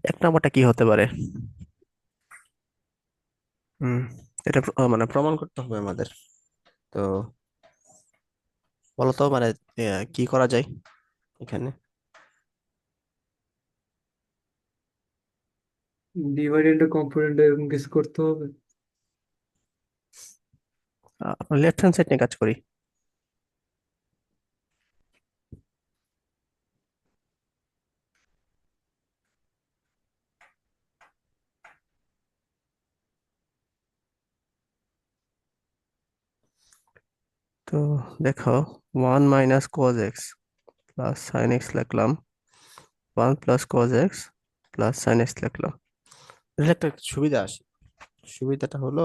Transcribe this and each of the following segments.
এক নাম্বারটা কি হতে পারে? হুম এটা মানে প্রমাণ করতে হবে আমাদের। তো বলতো মানে কি করা যায় এখানে? ডিভাইডেন্ড কম্পোনেন্ট এরকম কিছু করতে হবে। লেফট হ্যান্ড সাইড নিয়ে কাজ করি। তো দেখো, 1 - cos x plus sine x লিখলাম, 1 + cos x plus sine x লিখলাম। এর একটা সুবিধা আছে, সুবিধাটা হলো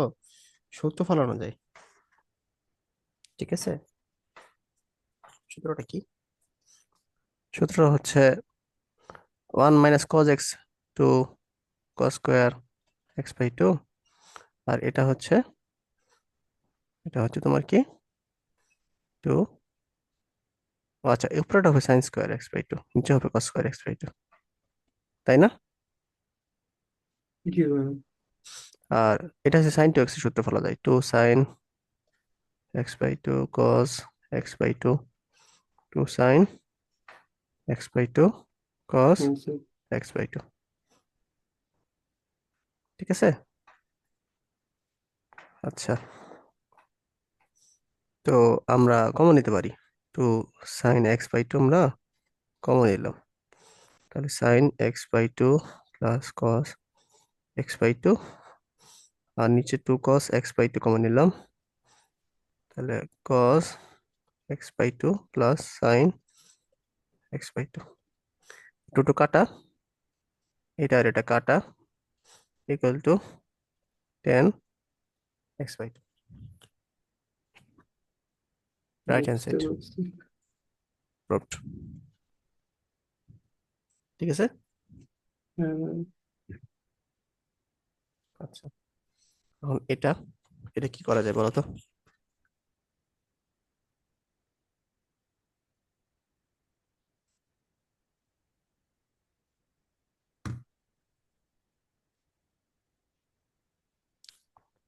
সূত্র ফলানো যায়। ঠিক আছে, সূত্রটা কি? সূত্র হচ্ছে 1 - cos x, 2 cos² x/2। আর এটা হচ্ছে তোমার কি, 2, আচ্ছা উপরেটা হবে sin² x/2, নিচে হবে cos²x/2, তাই না? কি হবে? আর এটা হচ্ছে sin 2x এর সূত্র ফলা যায়, 2 sin x/2 cos x/2, 2 sin x/2 আচ্ছা। cos x/2। ঠিক আছে। আচ্ছা, তো আমরা কমন নিতে পারি, 2 sin x/2 আমরা কমন নিলাম, তাহলে sin x/2 plus cos x/2, আর নিচে 2 cos x/2 কমন নিলাম, তাহলে cos x/2 plus sin x/2। Two two কাটা, এটা আর এটা কাটা, equal to 10 x/2, right hand বুঝতে সাইড পারছি। প্রুভড। ঠিক আছে। হ্যাঁ, আচ্ছা, এখন এটা এটা কি করা যায় বলো তো?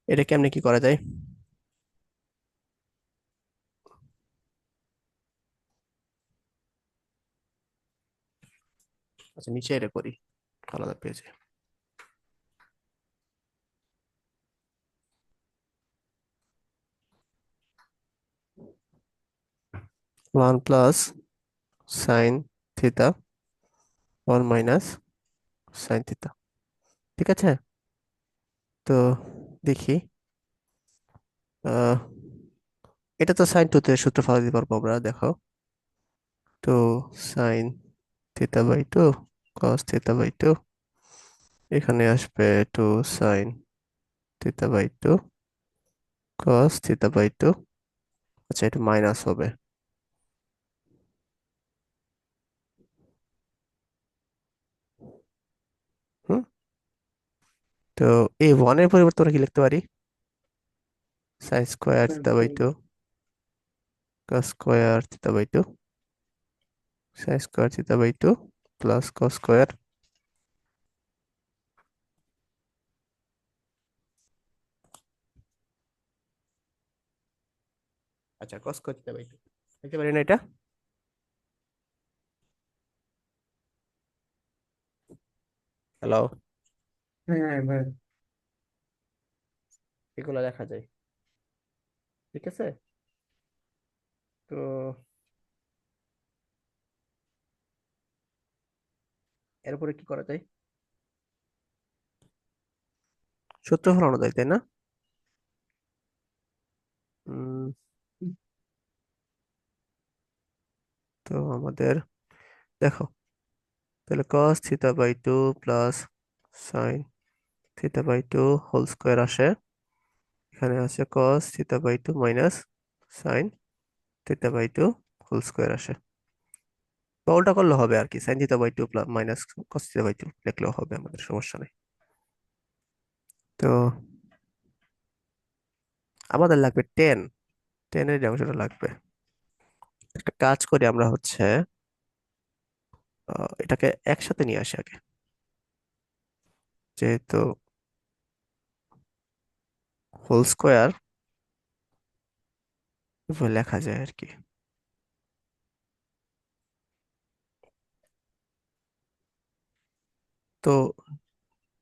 এটা কেমনে কি করা যায়? আচ্ছা, নিচে এটা করি আলাদা পেজে। 1 + sin θ, 1 - sin θ। ঠিক আছে, তো দেখি, আহ এটা তো sin 2 তে সূত্র ফেলা দিতে পারবো আমরা, দেখো, 2 sin θ/2 cos θ/2, এখানে আসবে 2 sin θ/2 cos θ/2। আচ্ছা, এটা মাইনাস হবে। হুম, তো এই ওয়ানের পরিবর্তে আমরা কি লিখতে পারি? sin² θ/2 cos² θ/2, sin² θ/2 plus cos²। আচ্ছা, cos²θ/2 লিখতে পারি না এটা? হ্যালো, হ্যাঁ ভাই। এগুলো দেখা যায়। ঠিক আছে, তো এরপরে কি করা যায়? সূত্র ফলানো যায়, তাই না? উম, তো আমাদের দেখো, তাহলে cos θ/2 plus sin θ/2 whole square আসে, এখানে আছে cos θ/2 minus sin θ/2 whole square আসে, বা উল্টা করলে হবে আর কি, sin θ/2 প্লাস মাইনাস cos θ/2 লিখলেও হবে, আমাদের সমস্যা নেই। তো আমাদের লাগবে 10 এর যে অংশটা লাগবে। একটা কাজ করি আমরা, হচ্ছে এটাকে একসাথে নিয়ে আসি আগে। যেহেতু হোল স্কোয়ার লেখা যায় আর কি। তো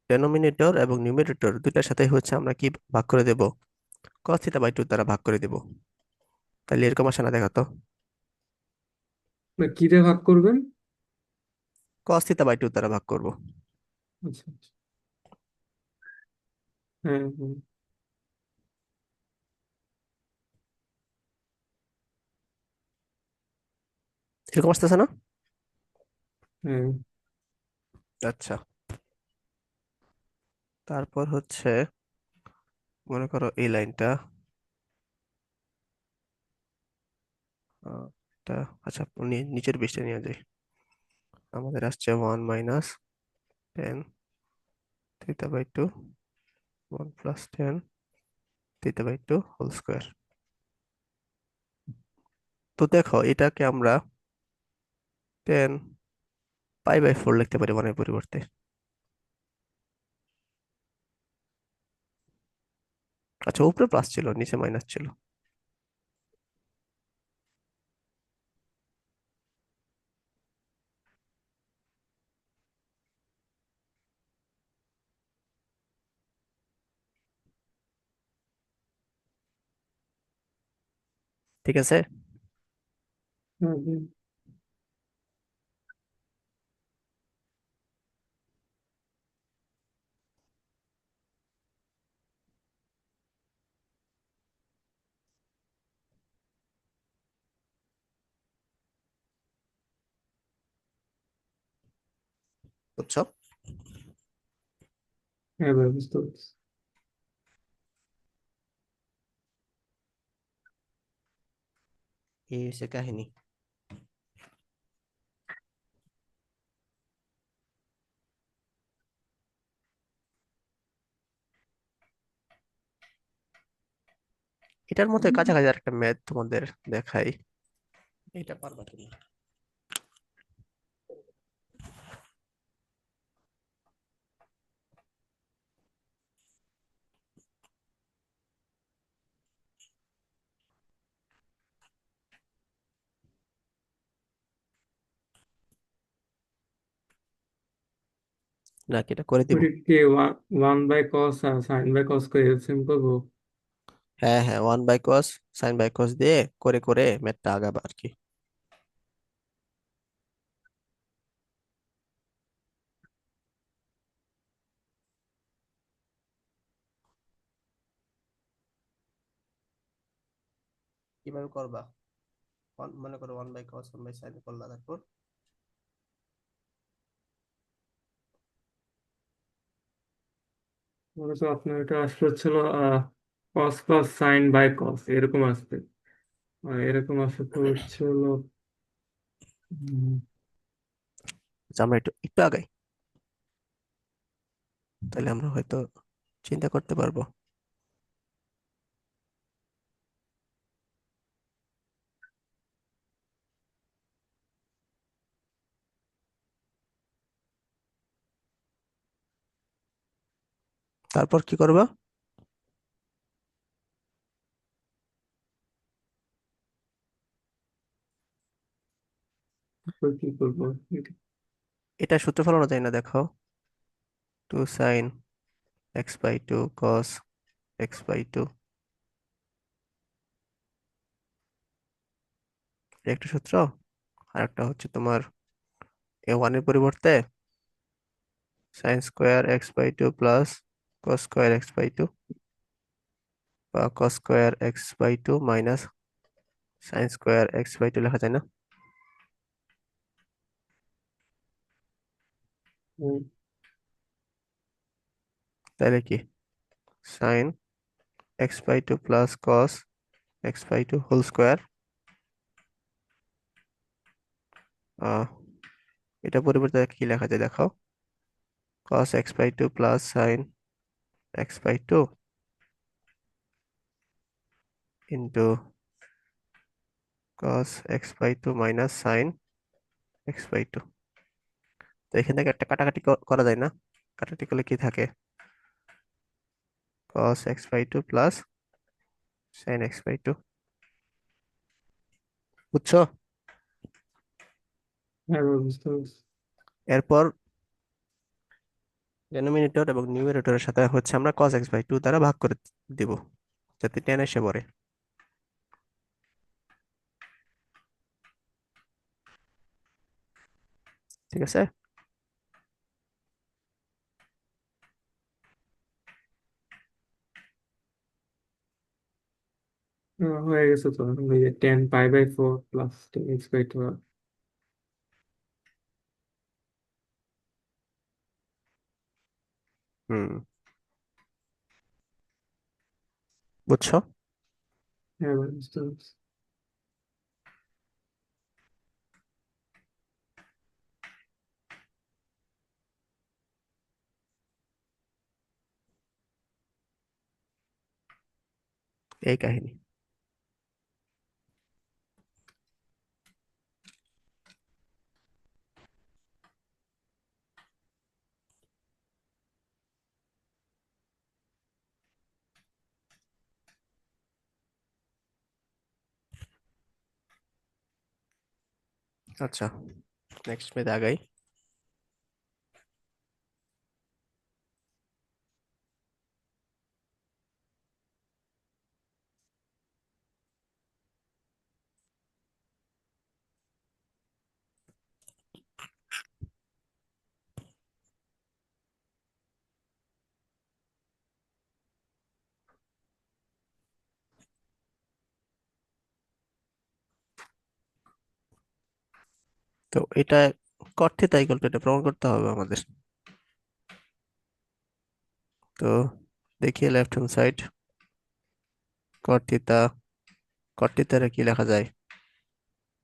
ডেনোমিনেটর এবং নিউমেরেটর দুইটার সাথে হচ্ছে আমরা কি ভাগ করে দেব, cos থিটা বাই 2 দ্বারা ভাগ করে দেব। তাহলে এরকম আসে না, দেখাতো। না কি দিয়ে ভাগ করবেন? cos থিটা বাই 2 দ্বারা ভাগ করব। আচ্ছা আচ্ছা। হ্যাঁ হ্যাঁ। এরকম আসতেছে না? হ্যাঁ। আচ্ছা, তারপর হচ্ছে মনে করো এই লাইনটা আহ, এটা আচ্ছা নিচের পৃষ্ঠে নিয়ে যাই। আমাদের আসছে 1 - 10 theta by 2, 1 + 10 theta by 2 whole square. তো দেখো এটাকে আমরা 10 π/4 লিখতে পারি 1-এর পরিবর্তে। আচ্ছা, উপরে প্লাস ছিল নিচে মাইনাস ছিল। ঠিক আছে। হ্যাঁ হ্যাঁ। বুঝছো? হ্যাঁ ভাই বুঝতে পারছি। এই হচ্ছে কাহিনী। এটার মধ্যে কাছাকাছি একটা ম্যাথ তোমাদের দেখাই, এটা পারবা তুমি। নাকি এটা করে দিব? ওটা কি 1/cos আর সাইন বাই কস করে এলসিএম করবো? হ্যাঁ হ্যাঁ, 1/cos sin/cos দিয়ে করে করে ম্যাথটা আগাবা আর কি। কিভাবে করবা? মনে করো 1/cos 1/sin করলা, তারপর মনে তো আপনার এটা আসলে হচ্ছিল cos plus sine by cos এরকম আসবে। আর এরকম আসলে তো হচ্ছে হলো উম, আচ্ছা, আমরা একটু একটু আগাই, তাহলে আমরা হয়তো চিন্তা করতে পারবো। তারপর কি করবা? তারপর কি করবো? এটা সূত্র ফলানো যায় না, দেখো। 2 sin x/2 cos x/2, এটা একটা সূত্র। আর একটা হচ্ছে তোমার a1 এর পরিবর্তে sin² x/2 plus cos² x/2, বা cos² x/2 minus sin² x/2 লেখা যায় না? হুম, তাহলে কি sin x/2 plus cos x/2 whole square, এটা পরিবর্তে কি লেখা যায় দেখো, cos x/2 plus sin x/2 into cos x/2 minus sin x/2। তো এখান থেকে একটা কাটাকাটি করা যায় না? কাটাকাটি করলে কি থাকে? cos x/2 plus sin x/2। বুঝছো? হ্যাঁ ভাই, বুঝতে পারছি। এরপর ডেনোমিনেটর এবং নিউমারেটরের সাথে হচ্ছে আমরা cos x/2 দ্বারা ভাগ করে দিব, যাতে টেন এসে পড়ে। ঠিক আছে। হয়ে গেছে তো, ওই যে 10 π/4 প্লাস 10 x/2। হুম, বুঝছো? হ্যাঁ ভাই, বুঝতে পারছি। এই কাহিনী। আচ্ছা, নেক্সট মেথে আগাই। তো এটা cot থিটা ইকুয়াল টু, এটা প্রমাণ করতে হবে আমাদের। তো দেখি left hand side, cot theta, cot থিটারে কি লেখা যায়?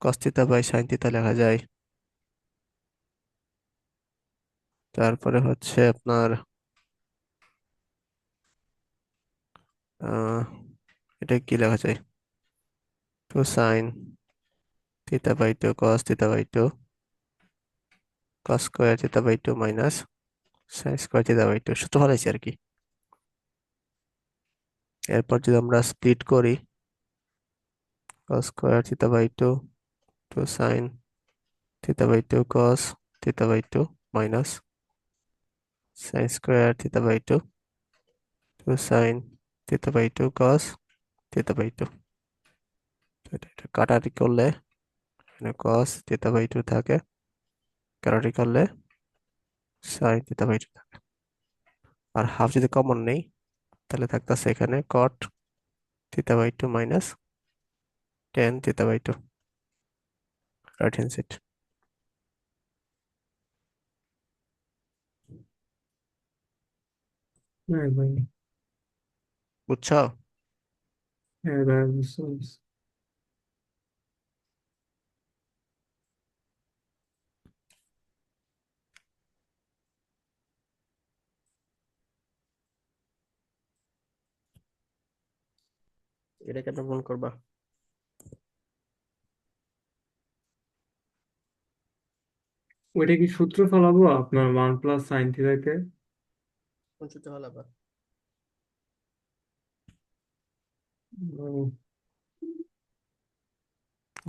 cos theta by sin theta লেখা যায়। তারপরে হচ্ছে আপনার আহ এটা কি লেখা যায়? Two sine theta by two cos theta by two cos square theta by two minus sin square theta by two, সূত্র ফলাইছি আর কি। এরপর যদি আমরা স্প্লিট করি, cos square theta by two two sine theta by two cos theta by two minus sin square theta by two two sine theta by two cos theta by two. এটা কাটাকাটি করলে এখানে cos থিটা বাই টু থাকে, কাটাকাটি করলে sin theta by two থাকে। আর half যদি common নেই, তাহলে থাকতেছে এখানে cot theta by two minus tan theta by two, right hand side. হ্যাঁ ভাই। বুঝছো? হ্যাঁ ভাই, বুঝতে পারছি। এটা কেন প্রমাণ করবা? ওইটা কি সূত্র ফলাবো আপনার 1 + sin θ-কে? কোন সূত্র হলাবা? উম,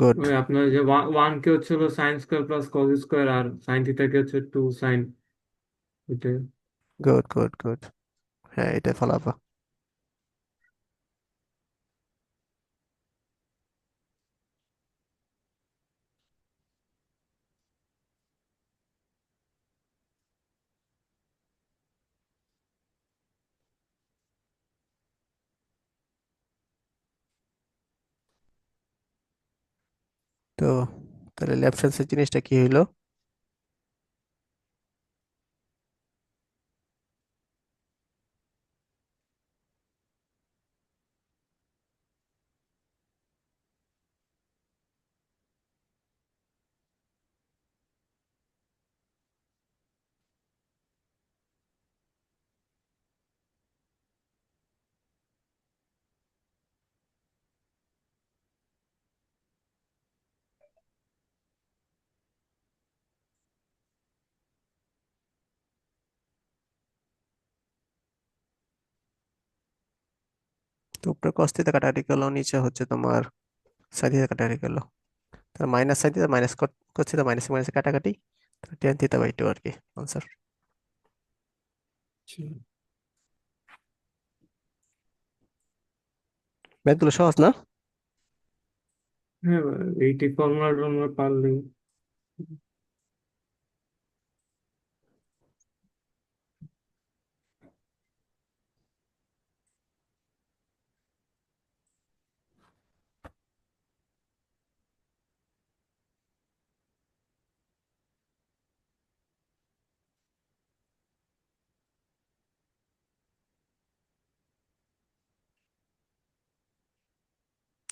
গুড, ওই আপনার যে ওয়ান কে হচ্ছে হলো sin² প্লাস cos², আর sin θ-কে হচ্ছে 2 sin। ওইটাই। Good, good, good. হ্যাঁ, এটা ফলাবা। তো তাহলে লেফট হ্যান্ড সাইড জিনিসটা কি হইলো? তো উপরে কস থিটা কাটাকাটি গেল, নিচে হচ্ছে তোমার সাইন থিটা কাটাকাটি গেল, তাহলে minus sine theta minus cos theta minus minus কাটাকাটি, টেন থিটা বাই টু আর কি আনসার। আচ্ছা। ম্যাথগুলো সহজ না? হ্যাঁ, এইটি ফর্মুলা টর্মুলা পারলেই।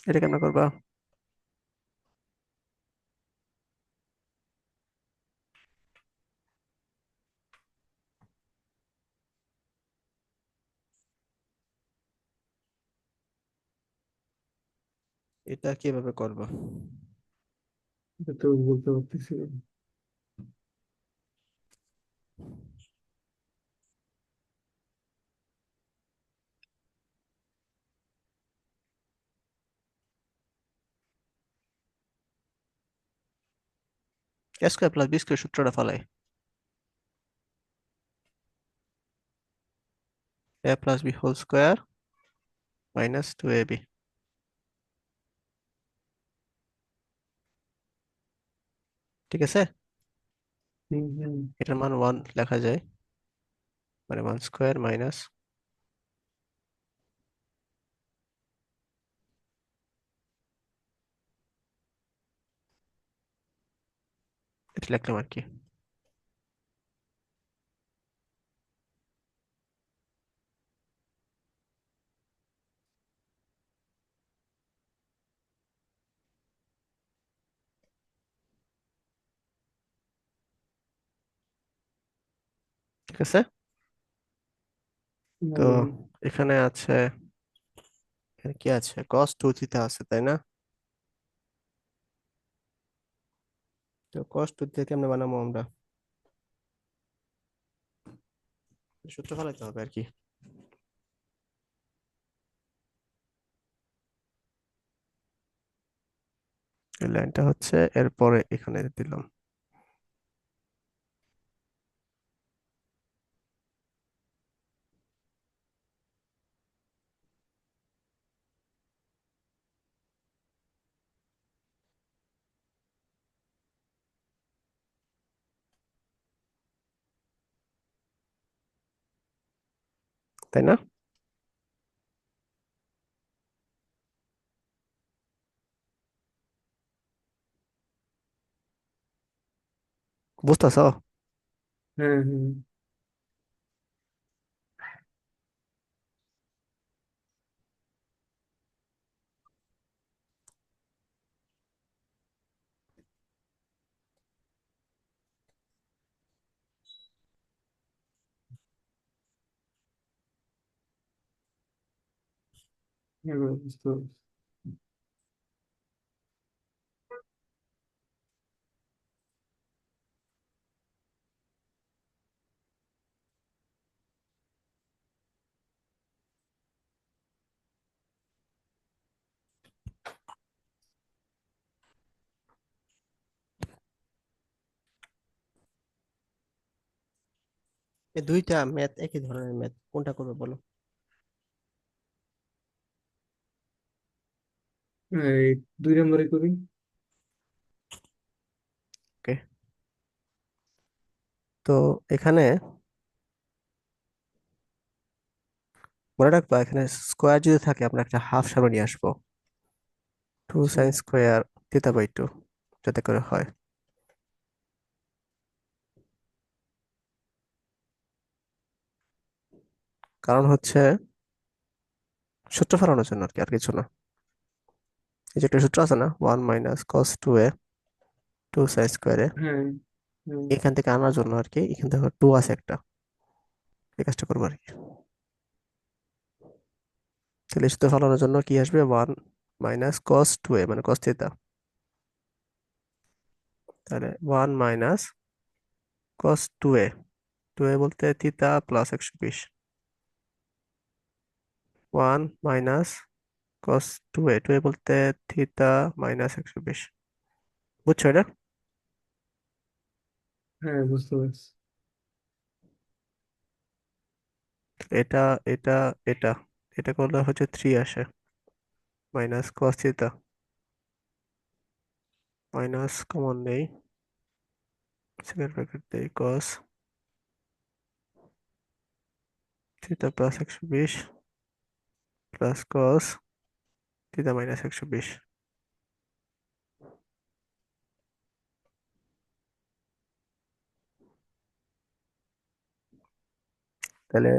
এটা কেমন করবা? এটা কিভাবে করবা? এটা তো বলতে পারতেছি না। A square plus B square সূত্রটা ফালাই, A plus B whole square minus two A B, ঠিক আছে? হুম, হুম। এটার মান ওয়ান লেখা যায়, মানে ওয়ান স্কোয়ার মাইনাস, এটা লিখলাম আর কি। ঠিক আছে, তো বলো। এখানে আছে, এখানে কি আছে, কস টু থিটা আছে তাই না? তো কস টু থিটা কেমনে বানাবো আমরা? সূত্র ফেলাইতে হবে আর কি। এই লাইনটা হচ্ছে এরপরে এখানে দিলাম, তাই না? বুঝতেছ? হ্যাঁ, হ্যাঁ। এবার বুঝতে পারছি। এই দুইটা ম্যাথ একই ধরনের ম্যাথ, কোনটা করবে বলো? এই 2 নম্বরে করি। ওকে, তো এখানে মনে রাখবা, এখানে স্কোয়ার যদি থাকে আমরা একটা হাফ সামনে নিয়ে আসবো, টু আচ্ছা। Sine square theta by two, যাতে করে হয়। কারণ হচ্ছে সূত্র ফেলানোর জন্য আর কি, আর কিছু না। এই যে একটা সূত্র আছে না, one minus cos two A two sign স্কোয়ারে, হ্যাঁ, হ্যাঁ। এখান থেকে আনার জন্য আর কি, এখান থেকে টু আছে একটা, এই কাজটা করবো আর কি। তাহলে এই সূত্র ফেলানোর জন্য কি আসবে, one minus cos two A মানে কস থিটা, তাহলে one minus cos two A, two A বলতে theta plus 120, one minus cos two A বলতে থিতা মাইনাস 120। বুঝছো এটা? হ্যাঁ, বুঝতে পারছি। এটা এটা এটা এটা করলে হচ্ছে 3 আসে, minus cos theta, minus common নেই, সেকেন্ড ব্র্যাকেট দেই cos theta plus 120 plus cos theta minus 120। তাহলে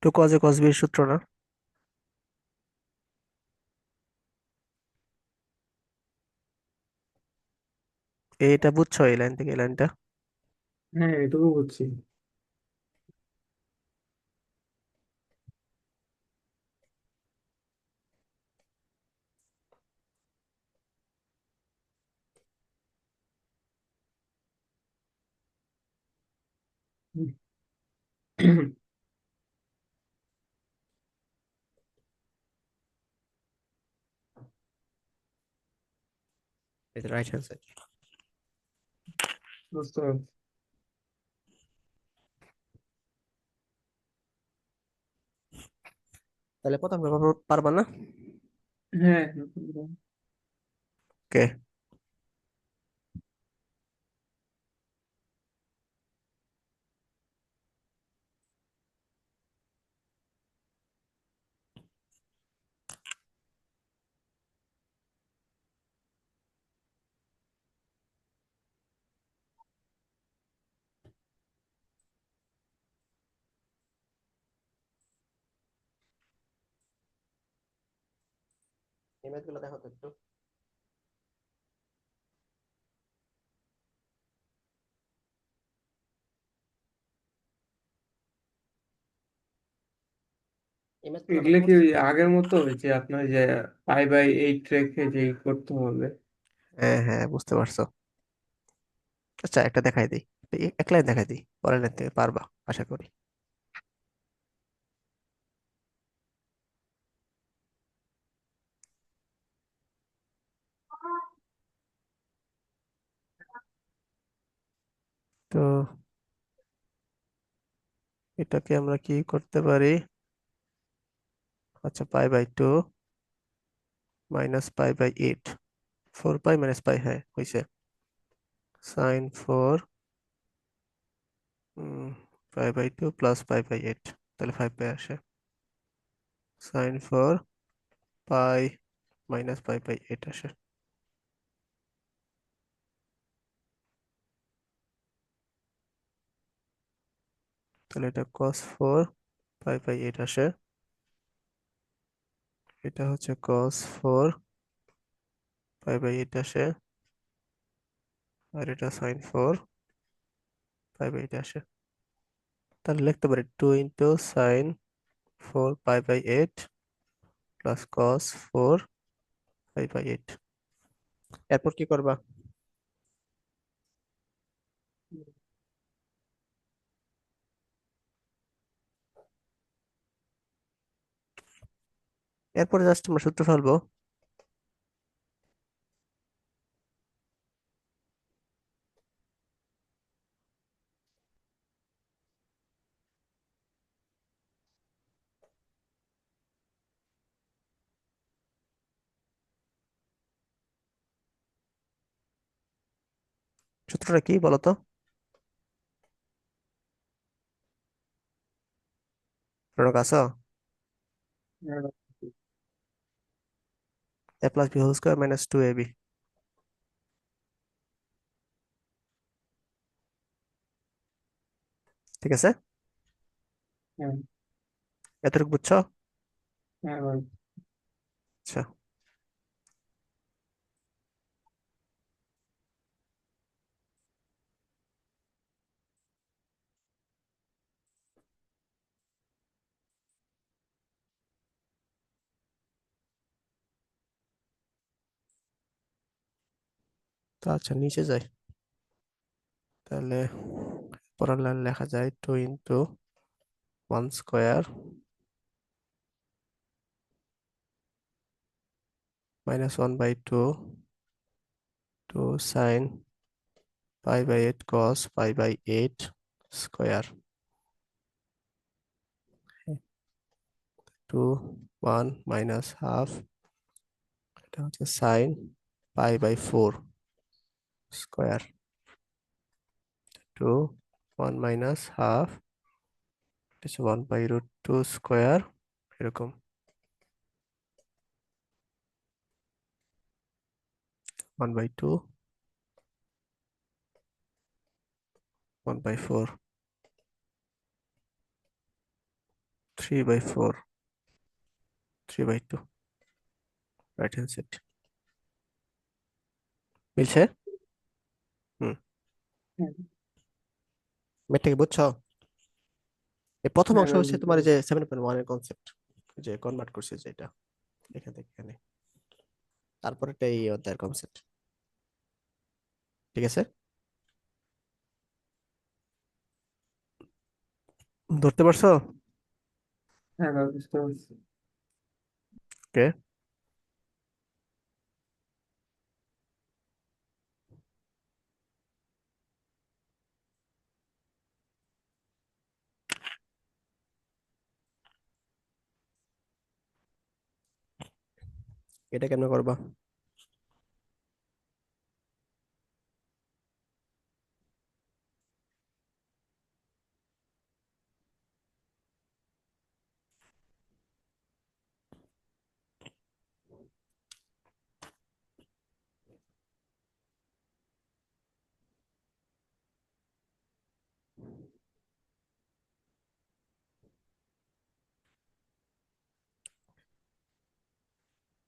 টু কজে কস বি সূত্র না? এইটা বুঝছো, এই লাইন থেকে এই লাইনটা? হ্যাঁ, এটুকু বুঝছি। এটা রাইট হ্যান্ড সাইড। বুঝতে পারছি। তাহলে প্রথম পারবা না? হ্যাঁ। ওকে। ইমেজ গুলো দেখো তো একটু। ইমেজ গুলো এগুলো লক্ষ্য কি করছো? ওই আগের মতো যে আপনার যে 5/8 রেখে যে করতে হবে? হ্যাঁ হ্যাঁ, বুঝতে পারছো। আচ্ছা, একটা দেখাই দিই, এক লাইন দেখাই দিই, পরের লাইন থেকে পারবা আশা করি। তো এটাকে আমরা কি করতে পারি? আচ্ছা, পাই/2 মাইনাস পাই/8, 4 পাই মাইনাস পাই, হ্যাঁ হয়েছে। sin 4 পাই/2 প্লাস পাই/8, তাহলে 5 পাই আসে। sin 4 পাই মাইনাস পাই/8 আসে। তাহলে এটা cos 4 পাই/8 আসে। এটা হচ্ছে cos 4 পাই/8 আসে। আর এটা sin 4 পাই/8 আসে। তাহলে লিখতে পারি 2 × sin 4 পাই/8 প্লাস cos 4 পাই/8। এরপর কি করবা? এরপর জাস্ট আমরা সূত্র ফেলবো। সূত্রটা কি বলো তো? প্রয়োগ আছে। A plus B whole square minus 2ab। ঠিক আছে, হ্যাঁ। এতটুকু বুঝছো? হ্যাঁ ভাই। আচ্ছা, তো আচ্ছা নিচে যাই। তাহলে পরের লাইন লেখা যায় 2 × 1 square -1/2 two sine π/8 cos π/8 square two 1 -½ এটা হচ্ছে সাইন π/4 স্কোয়ার টু 1 -½ এটা হচ্ছে 1/√2 স্কোয়ার এরকম 1/2 1/4 3/4 3/2 রাইট হ্যান্ড সাইড মিলছে। হুম, হ্যাঁ, ম্যাথটাকে বুঝছো? এই প্রথম হ্যাঁ, অংশ এবার হচ্ছে বুঝতে তোমার এই যে পারছি। 7.1 এর কনসেপ্ট, যে কনভার্ট করছে যেটা এখান থেকে এখানে, তারপরে এই অধ্যায়ের কনসেপ্ট। ঠিক আছে, ধরতে পারছো? হ্যাঁ, এবার বুঝতে পারছি। ওকে, এটা কেমনে করবা?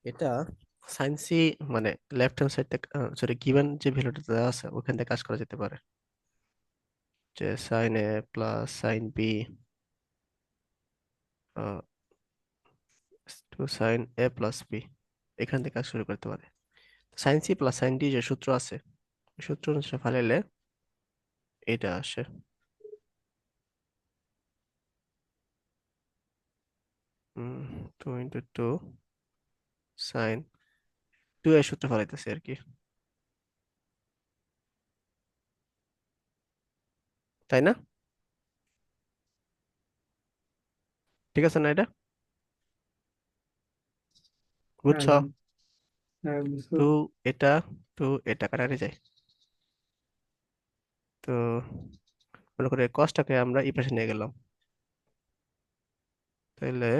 এটা সাইন সি মানে লেফট হ্যান্ড সাইড থেকে, সরি, গিভেন যে ভ্যালুটা দেওয়া আছে ওখান থেকে কাজ করা যেতে পারে, যে sine A plus sine B two sine A plus B, এখান থেকে কাজ শুরু করতে পারে। Sine C plus sine D যে সূত্র আছে, ওই সূত্র অনুসারে ফালাইলে এটা আসে। 2 × 2 সাইন 2 এর সূত্র ফালাইতেছে আর কি, তাই না? ঠিক আছে না এটা? হ্যাঁ, বুঝছো? হ্যাঁ, বুঝতে টু পারছি। এটা টু এটা কাটারে যায়, তো মনে করে কসটাকে আমরা এই পাশে নিয়ে গেলাম, তাইলে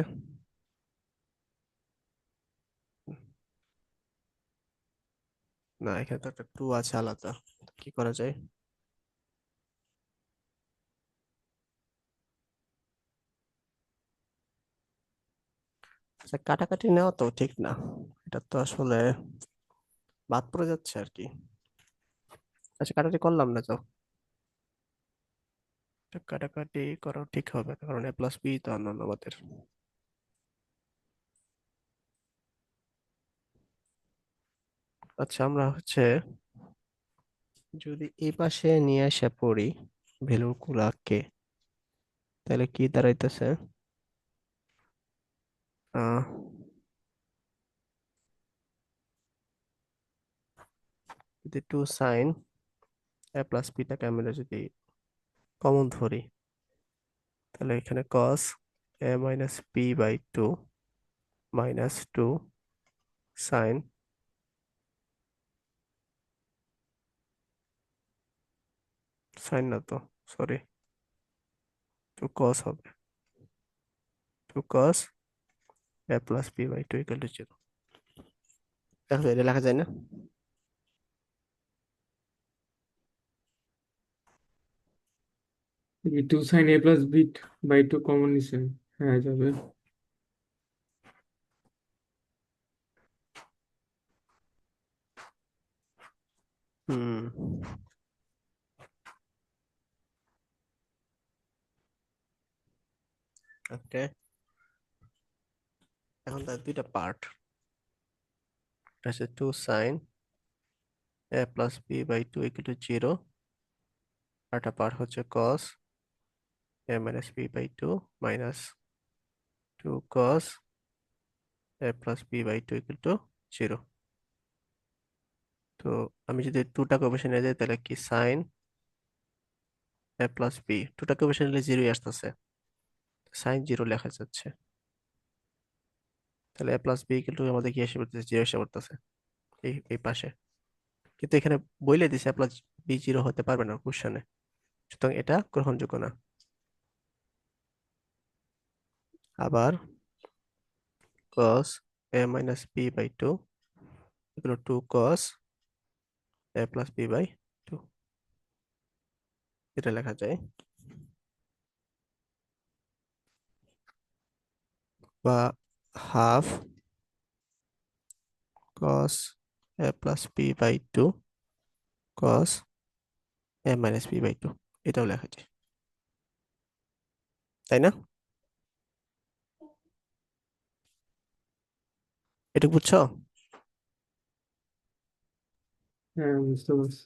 না, এখানে তো একটা টু আছে আলাদা, কি করা যায়? আচ্ছা, কাটাকাটি নেওয়া তো ঠিক না, এটা তো আসলে বাদ পড়ে যাচ্ছে আর কি। আচ্ছা, কাটাকাটি করলাম না তো, এটা কাটাকাটি করা ঠিক হবে না, কারণ এ প্লাস বি তো অন্যান্য আমাদের। আচ্ছা, আমরা হচ্ছে যদি এই পাশে নিয়ে এসে পড়ি ভ্যালু গুলাকে, তাহলে কি দাঁড়াইতেছে? আহ যদি টু সাইন এ প্লাস বিটাকে আমরা যদি কমন ধরি, তাহলে এখানে cos A minus B by two minus two sine, sine না তো, সরি, টু কস হবে, two cos A plus B by two equal to zero. দেখো এটা লেখা যায় না? Two sine A plus beta by two common নিছেন। হ্যাঁ, যাবে। হুম, ওকে, এখন তার দুইটা পার্ট, এটা হচ্ছে two sine A plus B by two equal to zero, আর একটা পার্ট হচ্ছে cos A minus B by two minus two cos A plus B by two equal to zero. তো আমি যদি টুটাকে অপারেশন নিয়ে যাই তাহলে কি সাইন এ প্লাস বি, টুটাকে অপারেশন নিলে জিরোই আসতেছে, সাইন জিরো লেখা যাচ্ছে। তাহলে এ প্লাস বি কিন্তু আমাদের কি এসে পড়তেছে, জিরো এসে পড়তেছে এই এই পাশে। কিন্তু এখানে বইলে দিছে এ প্লাস বি জিরো হতে পারবে না কোশ্চেনে, সুতরাং এটা গ্রহণযোগ্য না। আবার cos a minus B by two এগুলো two cos A plus B by two, এটা লেখা যায়। বা half cos a plus B by two cos a minus B by two, এটাও লেখা যায়, তাই না? এটা বুঝছো? হ্যাঁ, বুঝতে পারছি।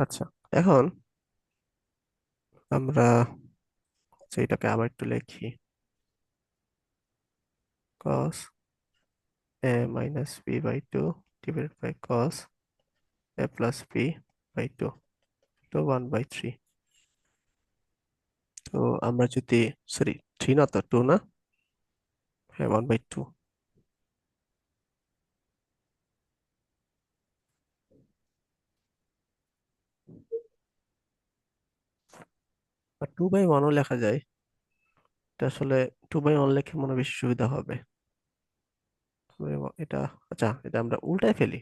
আচ্ছা, এখন আমরা সেইটাকে আবার একটু লিখি, cos a minus B by two divided by cos a plus B by two, তো 1/3। তো আমরা যদি, সরি, থ্রি না তো, টু না, হ্যাঁ 1/2। আর 2/1ও লেখা যায়, এটা আসলে 2/1 লেখে মনে হয় বেশি সুবিধা হবে। এটা, আচ্ছা এটা আমরা উল্টায় ফেলি,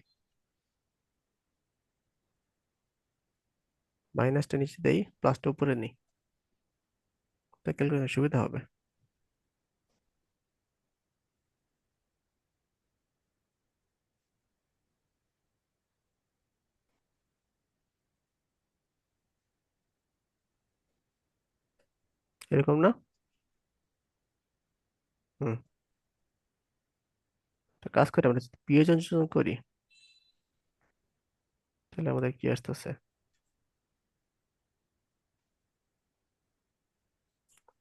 মাইনাসটা নিচে দেই প্লাসটা উপরে নিই, তা ক্যালকুলেশন সুবিধা হবে। এরকম না? হুম, তো কাজ করে আমরা যদি বিয়োজন যোজন করি তাহলে আমাদের কি আসতেছে,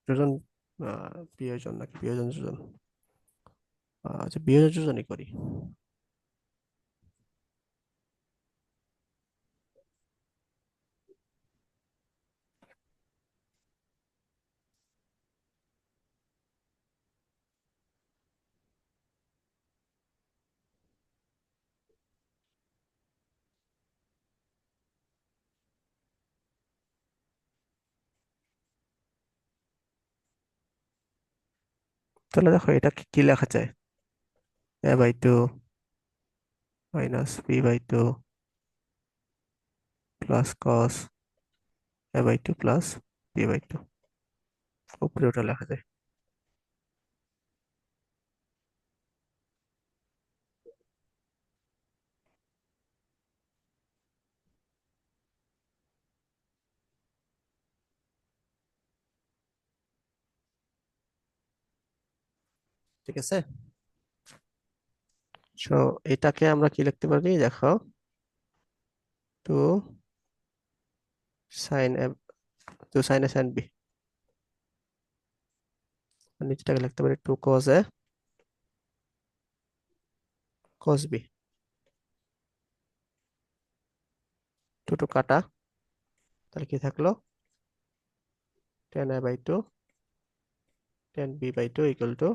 যোজন, বিয়োজন নাকি বিয়োজন যোজন, আচ্ছা বিয়োজন যোজনই করি। তাহলে দেখো এটা কি লেখা যায়, A by two minus B by two plus cos A by two plus B by two, উপরে ওটা লেখা যায়। ঠিক আছে, সো এটাকে আমরা কি লিখতে পারি দেখো, two sine A, two sine A sine B, নিচেটাকে লিখতে পারি two cos A cos B, two two কাটা, তাহলে কি থাকলো, tan A by two tan B by two equal to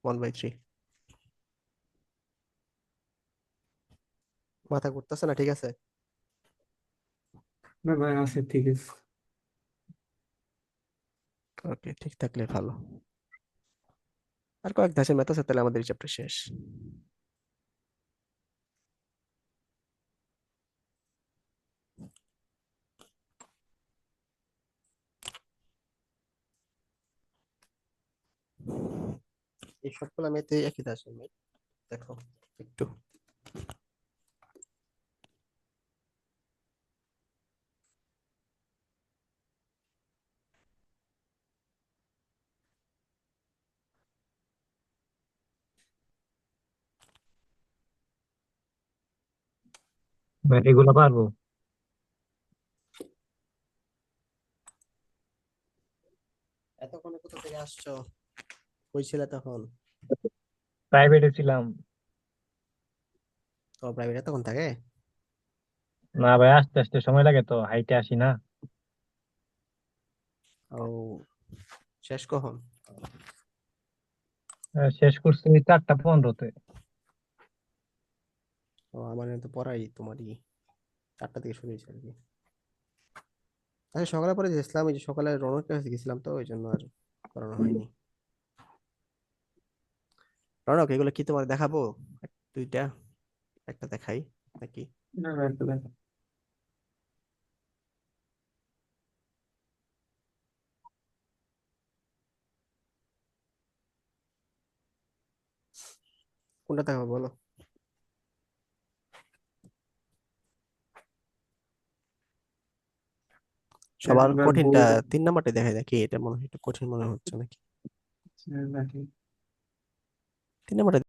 1/3। মাথা ঘুরতেছে না? ঠিক আছে, না ভাই, আছে, ঠিক আছে। ওকে, ঠিক থাকলে ভালো। আর কয়েক ধাঁচের ম্যাথ আছে, তাহলে আমাদের চ্যাপ্টার শেষ। এই সবগুলো ম্যাথে একই ধাঁচের ম্যাথ, দেখো একটু। ভাই এগুলো পারবো। এতক্ষণে কোথা থেকে আসছো, কই ছিলে তখন? প্রাইভেটে ছিলাম। তো প্রাইভেটে তখন থাকে? না ভাই, আস্তে আস্তে সময় লাগে তো, হাইটে আসি না। ও, শেষ কখন? শেষ করছি 4টা 15-তে। ও, আমার তো পড়াই তোমারই 4টা থেকে শুরু হয়েছে আর কি। আচ্ছা, সকালে পরে গেছিলাম, এই যে সকালে রৌনকের কাছে গেছিলাম, তো ওই জন্য আর করানো হয়নি। রৌনক, এগুলো কি তোমার দেখাবো? দুইটা, একটা দেখাই নাকি? না ভাই, একটু দেখো। কোনটা দেখাবো বলো? সবার একবার কঠিনটা বোর্ড 3 নাম্বারটা দেখাই নাকি? এটা মনে হয় একটু কঠিন মনে হচ্ছে নাকি? নাকি? 3 নাম্বারটা।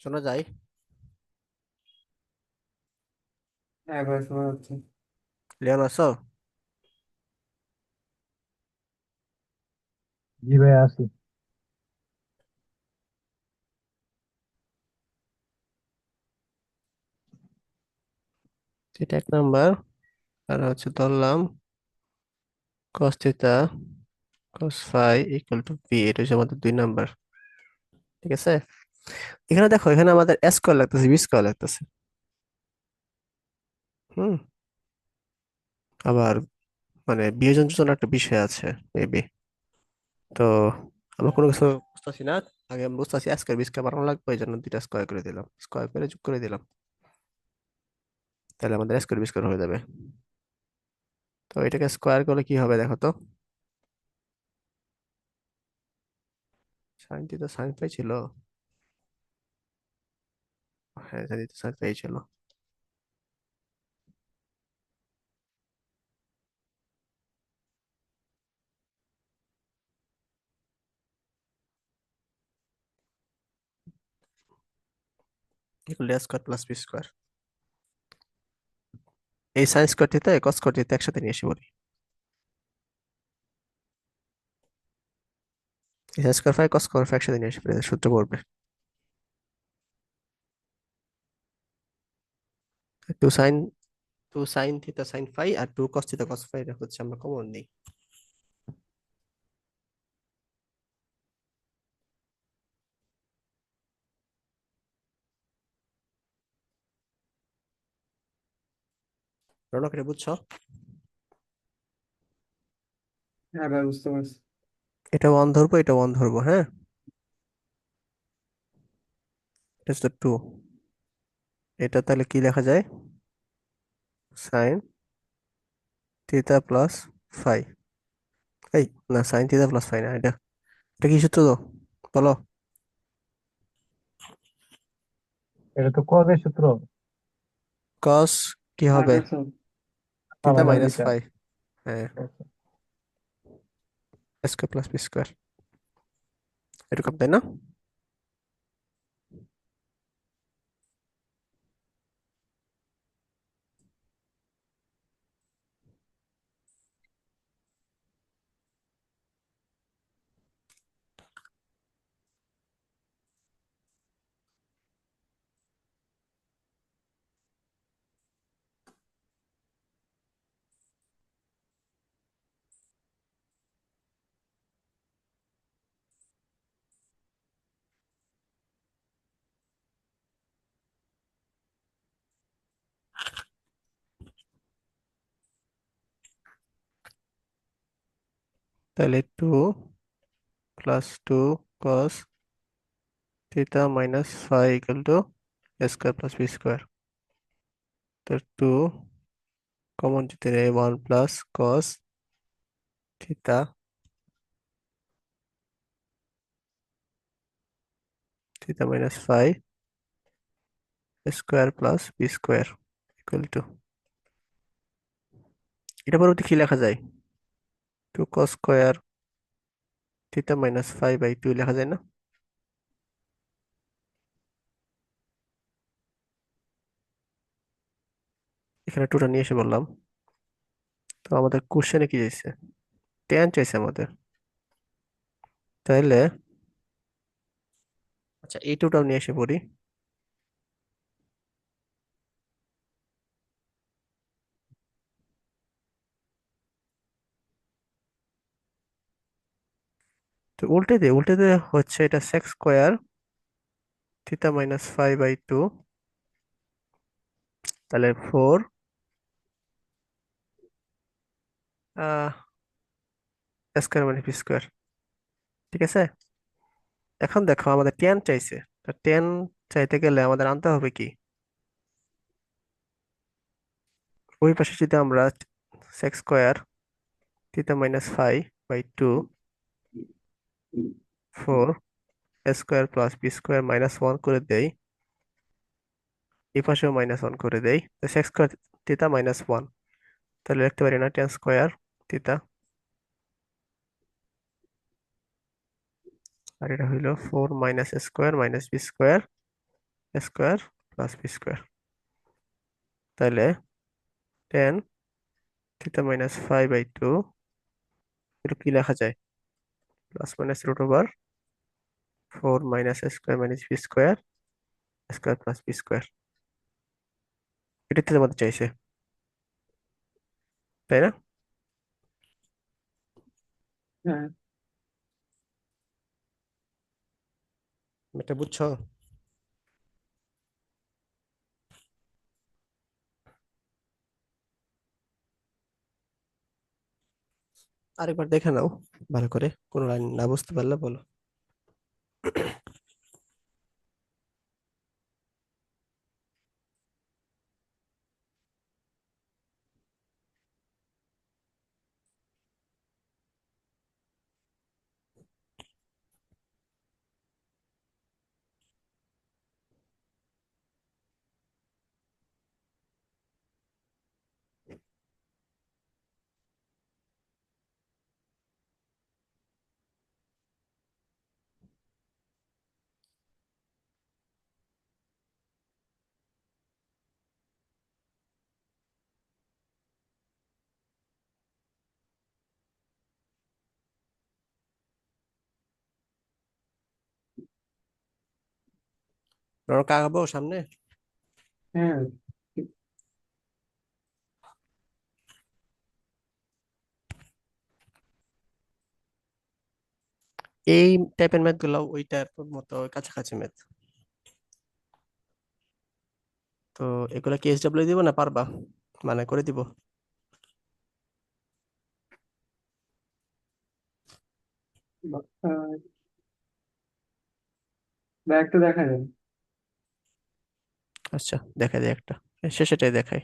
শোনা যায়? হ্যাঁ ভাই, শোনা যাচ্ছে। লিওন আছো? জি ভাই, আছি। এটা 1 নাম্বার। আর হচ্ছে ধরলাম cos theta cos phi equal to P, এটা হচ্ছে আমাদের 2 নাম্বার। ঠিক আছে, এখানে দেখো, এখানে আমাদের স্কোয়ার লাগতেছে, বি স্কোয়ার লাগতেছে। হুম। আবার মানে বিয়োজন যোজনা একটা বিষয় আছে মেবি। তো আমরা কোনো কিছু বুঝতেছি না, আগে আমি বুঝতেছি স্কোয়ার বি স্কোয়ার বানানো লাগবে, এই জন্য 2টা স্কোয়ার করে দিলাম, স্কোয়ার করে যোগ করে দিলাম, তাহলে আমাদের স্কোয়ার বি স্কোয়ার হয়ে যাবে। তো এটাকে স্কোয়ার করলে কি হবে দেখো তো। সাইন থিটা সাইন ফাই ছিল। হ্যাঁ, সাইন থিটা সাইন ফাই ছিল। Equal to square plus B square. এই sine square theta cos square theta একসাথে নিয়ে এসে বলি, এই sine square phi cos square phi একসাথে নিয়ে এসে বলি, সূত্র পড়বে 2 sine 2 sine theta sine phi আর 2 কস থিটা কস ফাই, এটা হচ্ছে আমরা কমন নিই। রনক, এটা বুঝছো? হ্যাঁ ভাই, বুঝতে পারছি। এটা 1 ধরবো, এটা 1 ধরবো, হ্যাঁ। এটা হচ্ছে 2। এটা তাহলে কি লেখা যায়? Sine theta plus phi. এই, না, সাইন থিটা প্লাস ফাই না, এটা এটা কি সূত্র তো বলো? এটা তো কজের সূত্র। কস কি হবে? Minus theta minus minus beta. Phi. হ্যাঁ, স্কোয়ার প্লাস বি স্কোয়ার, এরকম তাই না? তাহলে 2 + 2 cos theta minus phi equal to square plus B square. তো 2 কমন যেতে নেই, 1 + cos theta theta minus phi square plus B square equal to, এটা পরবর্তী কি লেখা যায়? 2 cos square theta minus phi by 2 লেখা যায় না? এখানে টুটা নিয়ে এসে বললাম। তো আমাদের কোশ্চেনে কি চাইছে? ট্যান চাইছে আমাদের। তাইলে আচ্ছা এই টুটাও নিয়ে এসে পড়ি। তো উল্টে দে হচ্ছে এটা সেক্স স্কোয়ার থিটা মাইনাস 5/2, তাহলে 4 স্কোয়ার মানে পি স্কোয়ার। ঠিক আছে, এখন দেখো আমাদের ট্যান চাইছে। তা ট্যান চাইতে গেলে আমাদের আনতে হবে কি? ওই পাশে যদি আমরা sec square theta minus 5/2 4 square plus B square -1 করে দেই, এই পাশেও -1 করে দেই, তো সেক্স স্কোয়ার থিটা -1, তাহলে লিখতে পারি না ট্যান স্কোয়ার থিটা, আর এটা হইলো 4 minus square minus B square square plus B square. তাহলে টেন থিটা মাইনাস 5/2, এটা কি লেখা যায়? Plus minus root over 4 minus square minus B square square plus B square. এটাতে আমাদের চাইছে, তাই না? হ্যাঁ, এটা বুঝছো? আরেকবার দেখে নাও ভালো করে, কোনো লাইন না বুঝতে পারলে বলো। আমরা কাগাবো সামনে। হ্যাঁ, এই টাইপের ম্যাথ গুলো ওইটার মতো কাছাকাছি ম্যাথ। তো এগুলা কি এসডব্লিউ দিব না পারবা? মানে করে দিব। ব্যাগটা দেখা যায়। আচ্ছা দেখা যায় একটা, শেষেটাই দেখাই।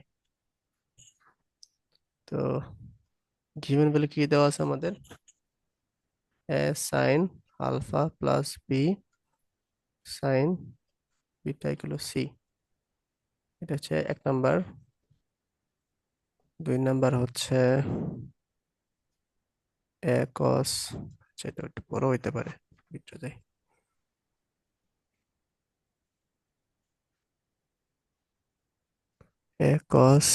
তো গিভেন বলে কি দেওয়া আছে আমাদের? A sine alpha plus B sine beta equal C. এটা হচ্ছে 1 নাম্বার। 2 নাম্বার হচ্ছে এ কস, আচ্ছা এটা একটু বড় হইতে পারে, একটু যাই। A cos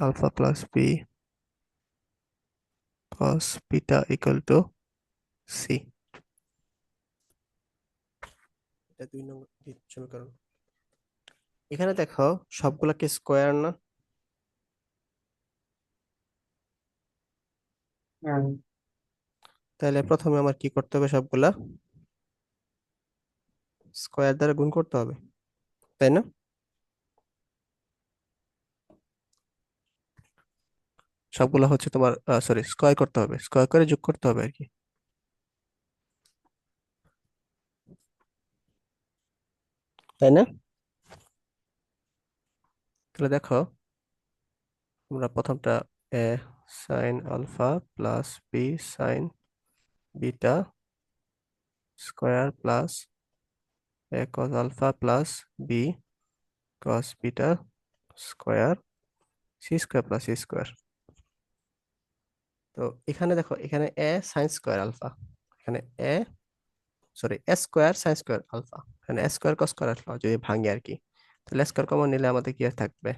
alpha plus B cos beta equal to C. এটা 2 নম্বর সমীকরণ। এখানে দেখো সবগুলাকে স্কোয়ার না? হ্যাঁ, তাহলে প্রথমে আমার কি করতে হবে? সবগুলা স্কোয়ার দ্বারা গুণ করতে হবে, তাই না? সবগুলা হচ্ছে তোমার সরি স্কোয়ার করতে হবে, স্কোয়ার করে যোগ করতে হবে আর কি, তাই না? তাহলে দেখো আমরা প্রথমটা A sine alpha plus B sine beta square plus A cos alpha plus B cos beta square C square plus C square. তো এখানে দেখো, এখানে এ সাইন স্কোয়ার আলফা, এখানে A sorry A square sine square alpha, এখানে A square cos square alpha যদি ভাঙি আর কি। তাহলে স্কোয়ার কমন নিলে আমাদের কি আর থাকবে?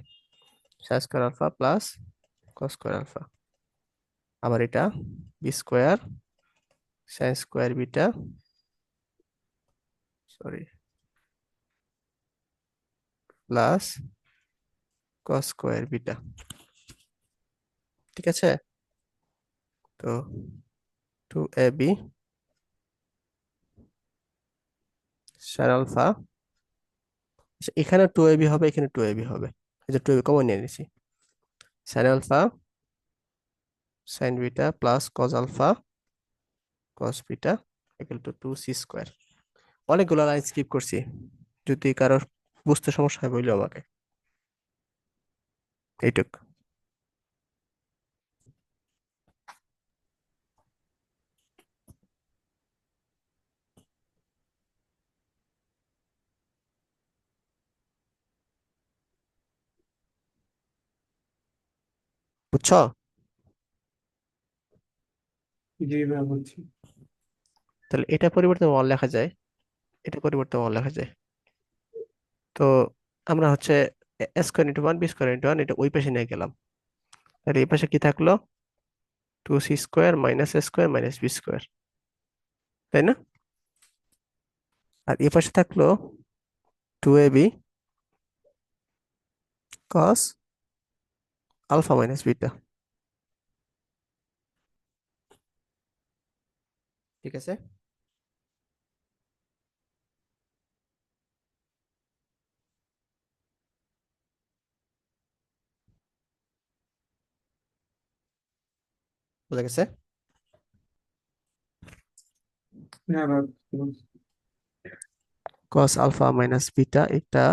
Sine square alpha plus cos square alpha, আবার এটা B square sine square beta, sorry, plus cos square beta. ঠিক আছে, তো 2ab সাইন আলফা, এখানে 2ab হবে, এখানে 2ab হবে, এই যে 2ab কমন নিয়ে নিছি। Sine alpha sine beta plus cos alpha cos beta equal to 2c square. অনেকগুলো লাইন স্কিপ করছি, যদি কারোর বুঝতে সমস্যা হয় বললো আমাকে। এইটুক। বুঝছো? জি ভাই বলছি। তাহলে এটা পরিবর্তে 1 লেখা যায়, এটা পরিবর্তে 1 লেখা যায়। তো আমরা হচ্ছে A square into one B square into one এটা ওই পাশে নিয়ে গেলাম। তাহলে এই পাশে কি থাকলো? 2c স্কোয়ার মাইনাস এ স্কোয়ার মাইনাস বি স্কোয়ার, তাই না? আর এই পাশে থাকলো 2ab cos alpha minus beta. ঠিক আছে, বুঝা গেছে? হ্যাঁ ভাই বলছি। কস আলফা মাইনাস বিটা এটা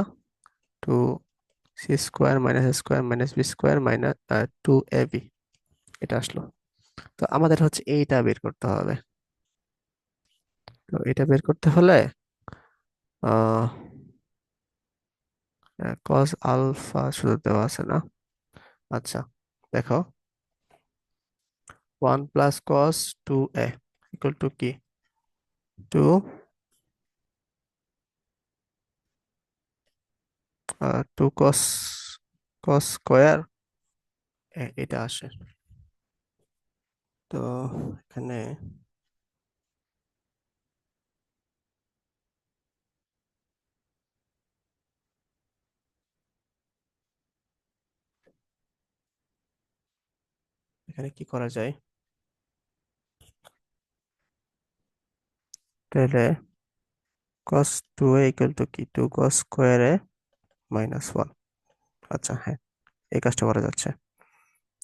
2c square minus B square minus 2ab, এটা আসলো। তো আমাদের হচ্ছে এইটা বের করতে হবে। তো এটা বের করতে হলে আহ কস আলফা শুধু দেওয়া আছে না? আচ্ছা, দেখো 1 plus cos 2a equal to কি? 2 কস কস স্কোয়ার এটা আসে। তো এখানে এখানে কি করা যায়? তাহলে cos 2a ইকুয়াল টু কি? 2 cos স্কোয়ার এ মাইনাস 1। আচ্ছা হ্যাঁ, এই কাজটা করা যাচ্ছে।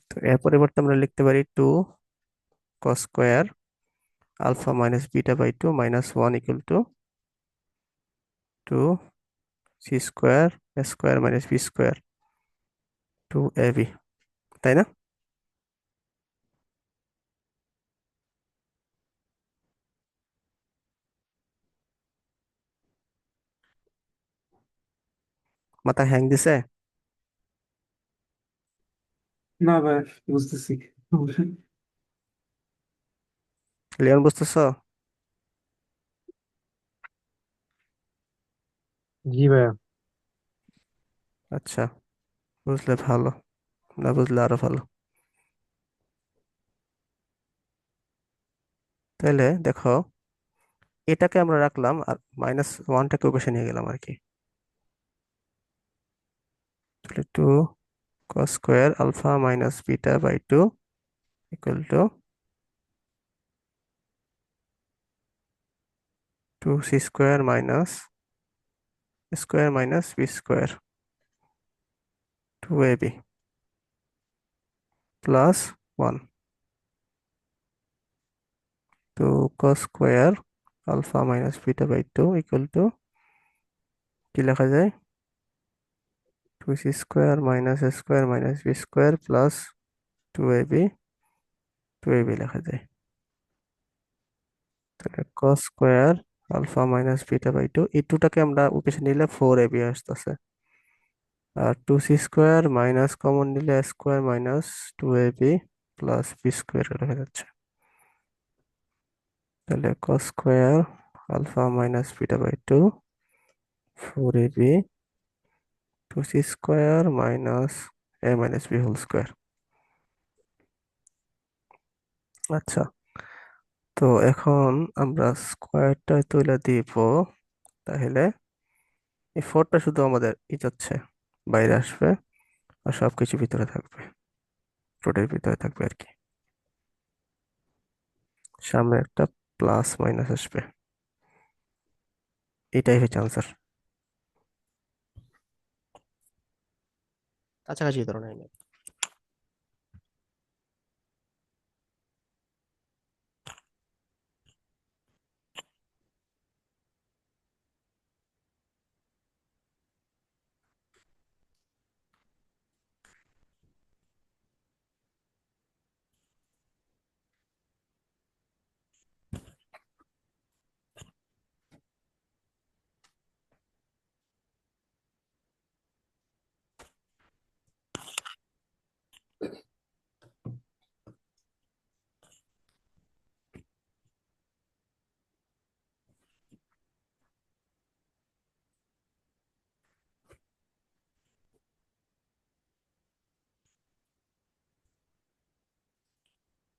তো এর পরিবর্তে আমরা লিখতে পারি 2 cos square alpha minus beta by 2 minus 1 equal to 2 c square square minus B square 2ab, তাই না? মাথা হ্যাং দিছে? না ভাই বুঝতেছি। লিওন বুঝতেছো? জি ভাইয়া। আচ্ছা, বুঝলে ভালো, না বুঝলে আরো ভালো। তাহলে দেখো, এটাকে আমরা রাখলাম আর মাইনাস ওয়ানটাকে ওপাশে নিয়ে গেলাম আর কি। তাহলে 2 cos square alpha minus beta by 2 equal to 2c square minus B square 2ab plus 1। তো cos square alpha minus beta by 2 equal to কি লেখা যায়? 2c minus B square plus 2ab 2ab লেখা যায়। তাহলে cos square alpha minus beta by 2, এই 2টাকে আমরা উপেক্ষে নিলে 4ab আসতেছে। আর 2c স্কোয়ার মাইনাস কমন নিলে square minus 2ab plus B square লেখা যাচ্ছে। তাহলে cos square alpha minus beta by 2 4ab 2c square minus a minus b whole square. আচ্ছা, তো এখন আমরা স্কোয়ারটা তুলে দিব, তাহলে এই 4টা শুধু আমাদের যাচ্ছে, বাইরে আসবে, আর সবকিছু ভিতরে থাকবে, রোডের ভিতরে থাকবে আর কি। সামনে একটা প্লাস মাইনাস আসবে, এটাই হচ্ছে আনসার। কাছাকাছি ধরনের।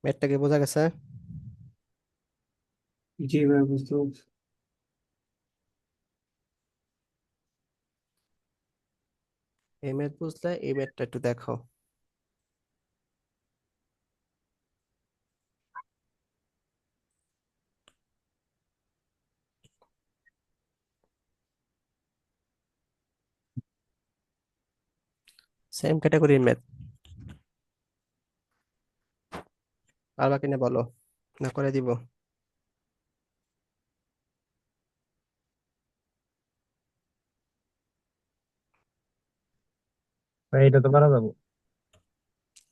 ম্যাথটা কি বোঝা গেছে? জি ভাই, বুঝতে পারছি। এই ম্যাথ বুঝলে এই ম্যাথটা একটু দেখো। সেম ক্যাটাগরির ম্যাথ, পারবা কিনা বলো, না করে দিব? ভাই এটা তো পারা যাবো।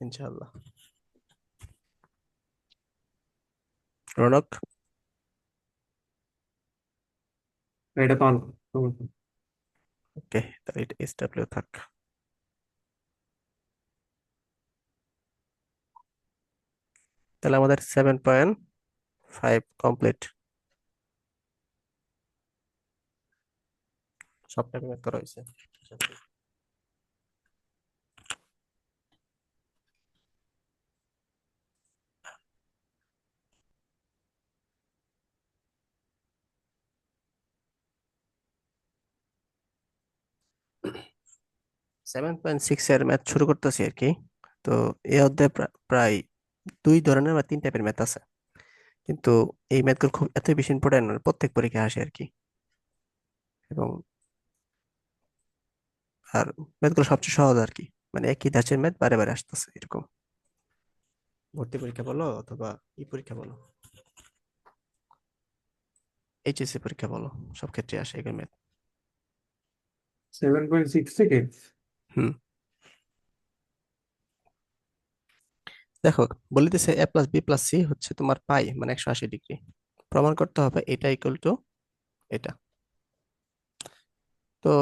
ইনশাআল্লাহ। রৌনক, এটা পারো। ওকে, তাহলে এটা SW থাক। তাহলে আমাদের 7.5 কমপ্লিট, সবটা ম্যাথ করা হয়েছে। 7.6 এর ম্যাথ শুরু করতেছি আর কি। তো এই অধ্যায়ে প্রায় 2 ধরনের বা 3 টাইপের ম্যাথ আছে, কিন্তু এই ম্যাথগুলো খুব এত বেশি ইম্পর্টেন্ট নয়, প্রত্যেক পরীক্ষায় আসে আর কি। এবং আর ম্যাথগুলো সবচেয়ে সহজ আর কি, মানে একই ধাঁচের ম্যাথ বারে বারে আসতেছে এরকম। ভর্তি পরীক্ষা বলো অথবা পরীক্ষা বলো, HSC পরীক্ষা বলো, সব ক্ষেত্রে আসে এগুলো ম্যাথ। 7.6 থেকে হুম, দেখো, বলিতেছে a+b+c হচ্ছে তোমার পাই, মানে 180 ডিগ্রি। প্রমাণ করতে হবে এটা ইকুয়াল টু এটা। তো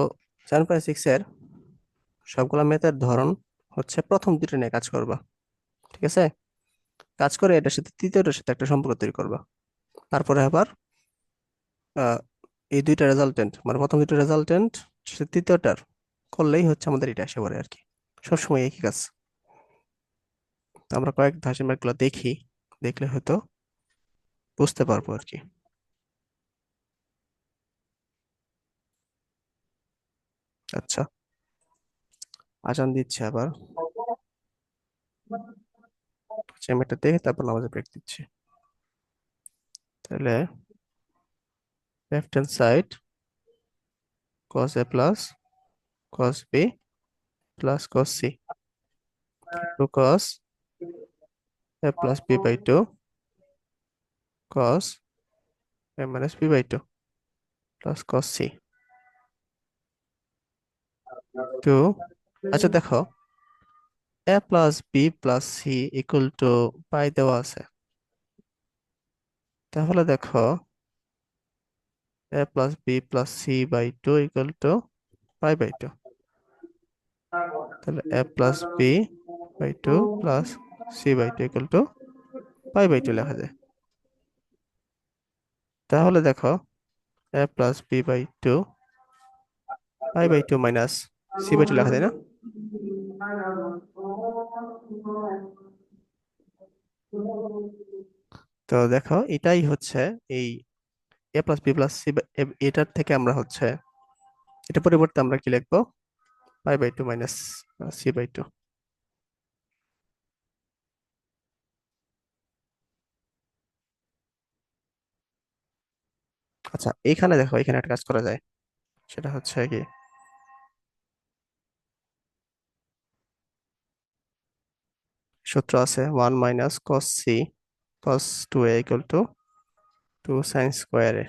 7.6 এর সবগুলা ম্যাথের ধরন হচ্ছে প্রথম দুটো নিয়ে কাজ করবা, ঠিক আছে? কাজ করে এটার সাথে তৃতীয়টার সাথে একটা সম্পর্ক তৈরি করবা। তারপরে আবার আহ, এই দুইটা রেজাল্টেন্ট, মানে প্রথম দুটো রেজাল্টেন্ট তৃতীয়টার করলেই হচ্ছে আমাদের এটা এসে পড়ে আর কি। সবসময় একই কাজ। তো আমরা কয়েক ধাঁচের ম্যাথগুলো দেখি, দেখলে হয়তো বুঝতে পারবো আর কি। আচ্ছা, আজান দিচ্ছে আবার, আচ্ছা আমি এটা দেখে তারপর নামাজে ব্রেক দিচ্ছি। তাহলে left hand side cos a plus cos b plus cos c, 2 cos a plus b by 2 cos a minus b by 2 plus cos c 2। আচ্ছা দেখো, a plus b plus c equal to পাই দেওয়া আছে, তাহলে দেখো a plus b plus c by 2 equal to pi by 2, তাহলে a plus b by 2 plus c by 2 equal to pi by 2 লেখা যায়। তাহলে দেখো a plus b by 2 pi by 2 minus C by two লেখা যায় না? তো দেখো এটাই হচ্ছে এই A plus B plus C, এটার থেকে আমরা হচ্ছে এটা পরিবর্তে আমরা কি লিখবো? Pi by two minus C by two. আচ্ছা এইখানে দেখো, এখানে একটা কাজ করা যায়, সেটা হচ্ছে কি, সূত্র আছে 1 - cos c cos 2a equal to 2 sin square A,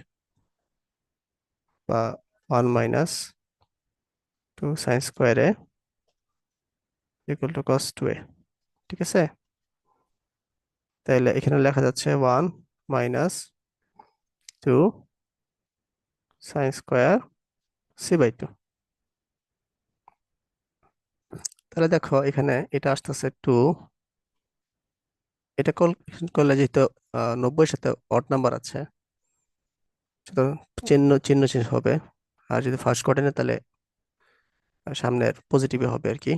বা 1 - 2 sin square A equal to cos 2a। ঠিক আছে, তাহলে এখানে লেখা যাচ্ছে 1 - 2 sin square c by two. তাহলে দেখো এখানে এটা আসতেছে 2, এটা করলে যেহেতু 90-এর সাথে অড নাম্বার আছে, সুতরাং চিহ্ন চিহ্ন চেঞ্জ হবে। আর যদি ফার্স্ট কোয়ার্টারে তাহলে সামনের পজিটিভে হবে আর কি।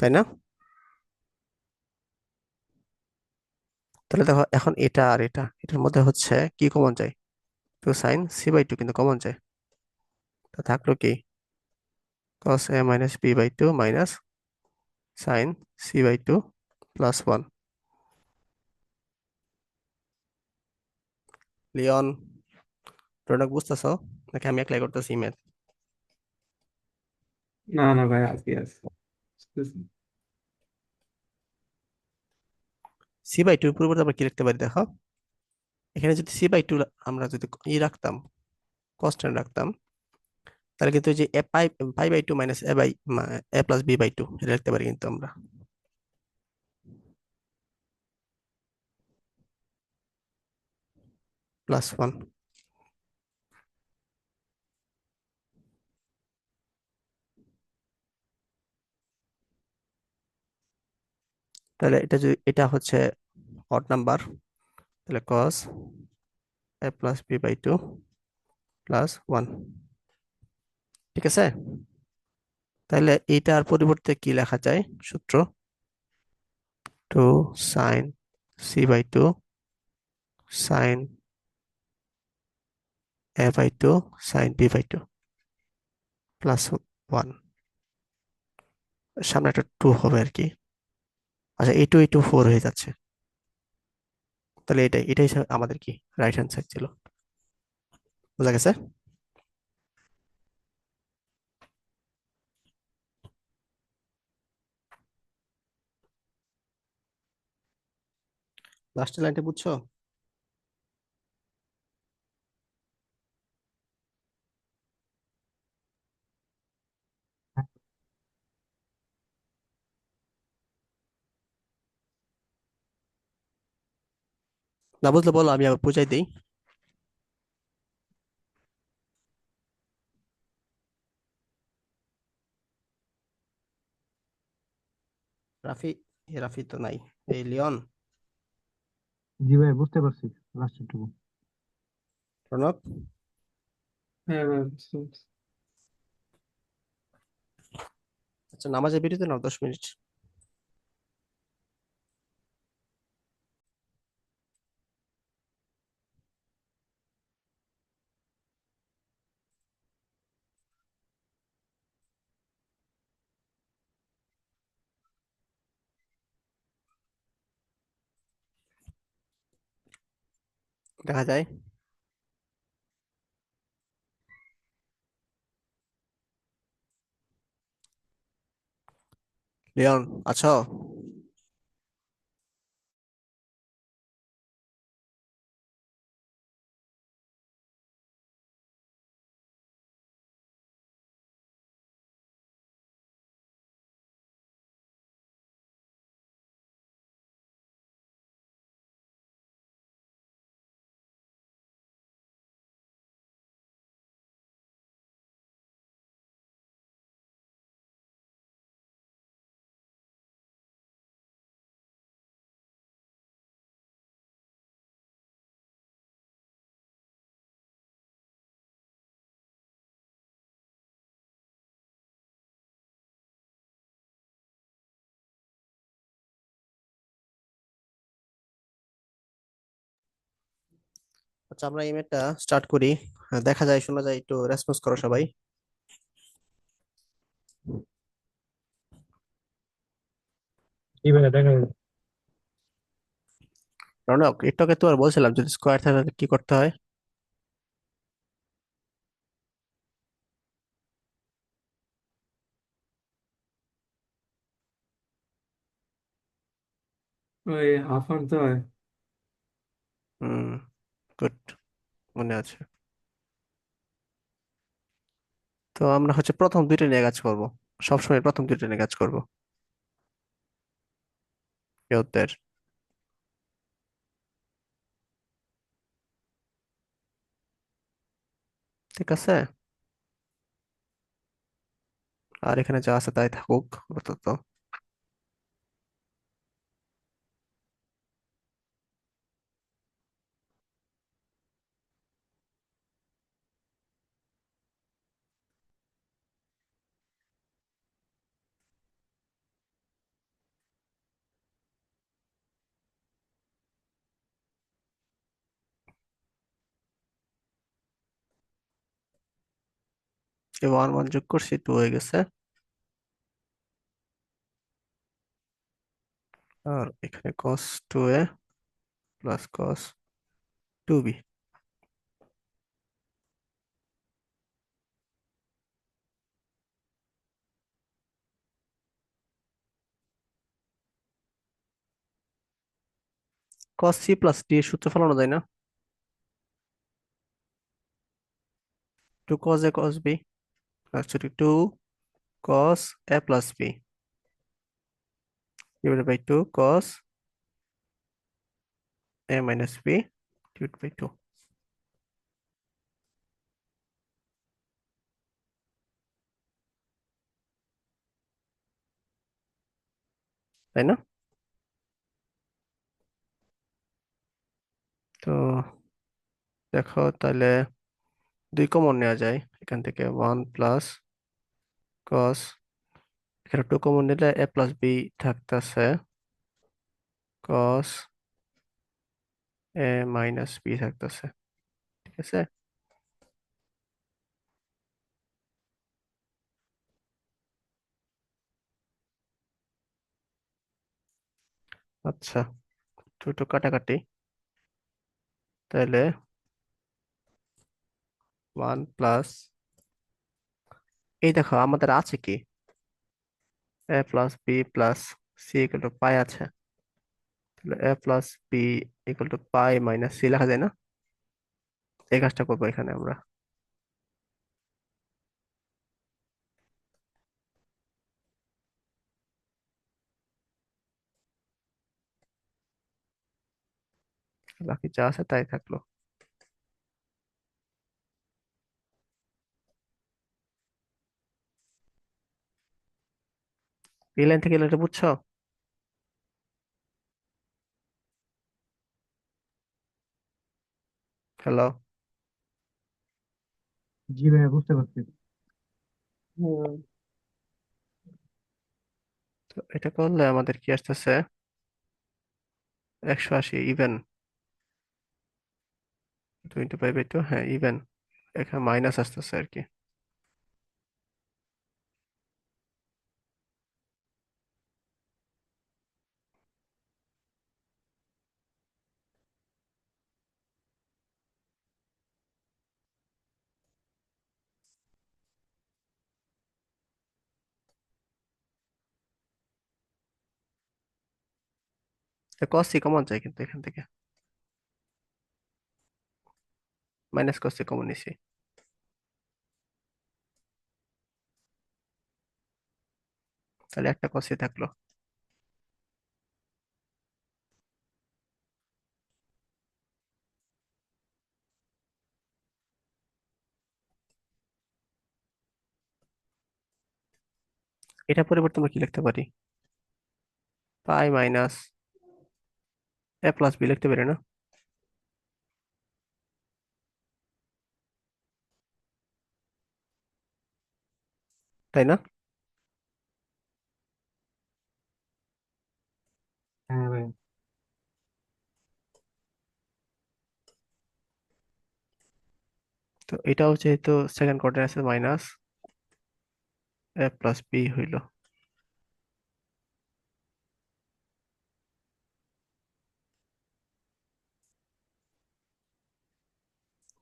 তাই না? তাহলে দেখো এখন এটা আর এটার মধ্যে হচ্ছে কি কমন যায়? তো সাইন সি বাই টু কিন্তু কমন যায়। তা থাকলো কি, cos a minus B by two minus sine C by two plus one. Leon, product বুঝতেছ নাকি আমি একলাই করতেছি ম্যাথ? না না ভাই, আজকে আছে বুঝতেছি। সি বাই টুর পরিবর্তে আমরা কি লিখতে পারি দেখো, এখানে যদি সি বাই টু আমরা যদি রাখতাম, কনস্ট্যান্ট রাখতাম, তাহলে কিন্তু এই যে A pi pi by two minus A by A plus B by two এটা লিখতে পারি কিন্তু আমরা, প্লাস ওয়ান। তাহলে এটা যদি এটা হচ্ছে অড নাম্বার, তাহলে cos a plus B by two plus one. ঠিক আছে, তাহলে এইটার পরিবর্তে কি লেখা যায় সূত্র? Two sine C by two sine A by two sine B by two plus one. সামনে একটা টু হবে আর কি। আচ্ছা এই টু ফোর হয়ে যাচ্ছে, তাহলে এটাই আমাদের কি রাইট হ্যান্ড সাইড ছিল। বোঝা গেছে? লাস্টের লাইনটা বুঝছো? না বুঝলে বলো, আমি আবার বুঝাই দিই। রাফি, রাফি তো নাই। এই লিওন, জি ভাই, বুঝতে পারছি লাস্টের টুকু। প্রণব, হ্যাঁ ভাই, বুঝতে পারছি। আচ্ছা নামাজের বিরতি নাও 10 মিনিট। দেখা যায়। লিওন আছো? আচ্ছা, আমরা এই ম্যাথটা স্টার্ট করি। দেখা যায় শোনা যায়, একটু রেসপন্স করো সবাই। কি ভাইয়া দেখা যাবে? রনক, একটু আগে তো আর বলছিলাম যদি স্কোয়ার থাকে তাহলে কি করতে হয়। ওই হাফ আনতে হয়। হুম, গুড, মনে আছে। তো আমরা হচ্ছে প্রথম দুইটা নিয়ে কাজ করব, সবসময় প্রথম দুইটা নিয়ে কাজ করব। কেউতের, ঠিক আছে। আর এখানে যা আছে তাই থাকুক আপাতত। এই ওয়ান ওয়ান যোগ করছি, টু হয়ে গেছে। আর এখানে cos two A plus cos two B. Cos C plus D এর সূত্র ফেলানো যায় না? Two cos A cos B, actually two cos A plus B divided by two cos A minus B divided by two, তাই না? তো দেখো তাহলে দুই কমন নেওয়া যায় এখান থেকে, ওয়ান প্লাস কস, এখানে টু কমন নিলে এ প্লাস বি থাকতেছে, কস এ মাইনাস বি থাকতেছে, ঠিক আছে। আচ্ছা, টু টু কাটাকাটি, তাহলে ওয়ান প্লাস, এই দেখো আমাদের আছে কি, A plus B plus C equal to pi আছে, তাহলে A plus B equal to pi minus C লেখা যায় না? এই কাজটা করবো এখানে আমরা। বাকি যা আছে তাই থাকলো। এই লাইন থেকে এটা বুঝছো? হ্যালো। জি ভাইয়া বুঝতে পারছি। হুম। তো এটা করলে আমাদের কি আসতেছে, 180 ইভেন, 25/2, হ্যাঁ ইভেন, এখানে মাইনাস আসতেছে আর কি। কস সি কমন যায় কিন্তু এখান থেকে, মাইনাস কস সি কমন নিছি। তাহলে একটা কস সি থাকলো। এটা পরিবর্তে আমরা কি লিখতে পারি, পাই মাইনাস এ প্লাস বি লিখতে পারি না? তাই না? হ্যাঁ ভাইয়া। তো এটাও যেহেতু সেকেন্ড কোয়ার্টার আছে মাইনাস এ প্লাস বি হইল।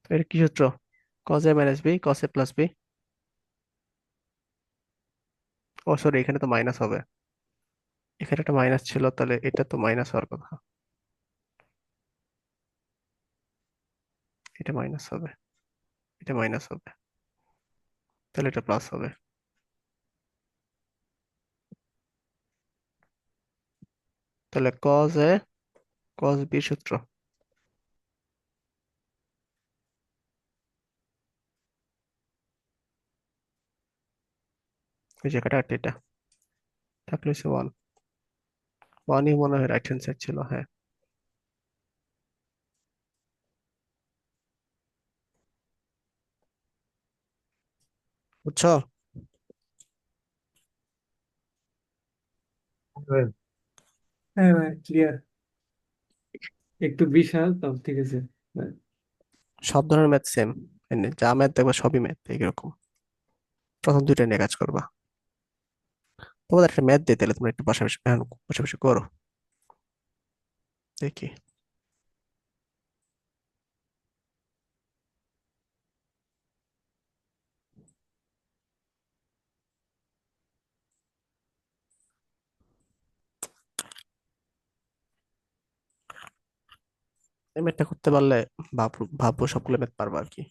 তো এটা কি সূত্র? Cos A minus B cos A plus B. ও সরি, এখানে তো মাইনাস হবে, এখানে একটা মাইনাস ছিল, তাহলে এটা তো মাইনাস হওয়ার কথা, এটা মাইনাস হবে, এটা মাইনাস হবে, তাহলে এটা প্লাস হবে। তাহলে কজ এ কজ বি সূত্র, ওই জায়গাটা আর এটা থাকলে হচ্ছে ওয়ান। ওয়ানই মনে হয় রাইট হ্যান্ড সাইড ছিল, হ্যাঁ। বুঝছো? হ্যাঁ ভাই ক্লিয়ার, একটু বিশাল তাও ঠিক আছে ভাই। সব ধরনের ম্যাথ সেম, যা ম্যাথ দেখবা সবই ম্যাথ এরকম। প্রথম দুইটা নিয়ে কাজ করবা। তোমাদের একটা ম্যাথ দিয়ে, তাহলে তোমরা একটু পাশাপাশি পাশাপাশি করো, দেখি। এই ম্যাথটা করতে পারলে ভাববো ভাববো সবগুলো ম্যাথ পারবা আর কি।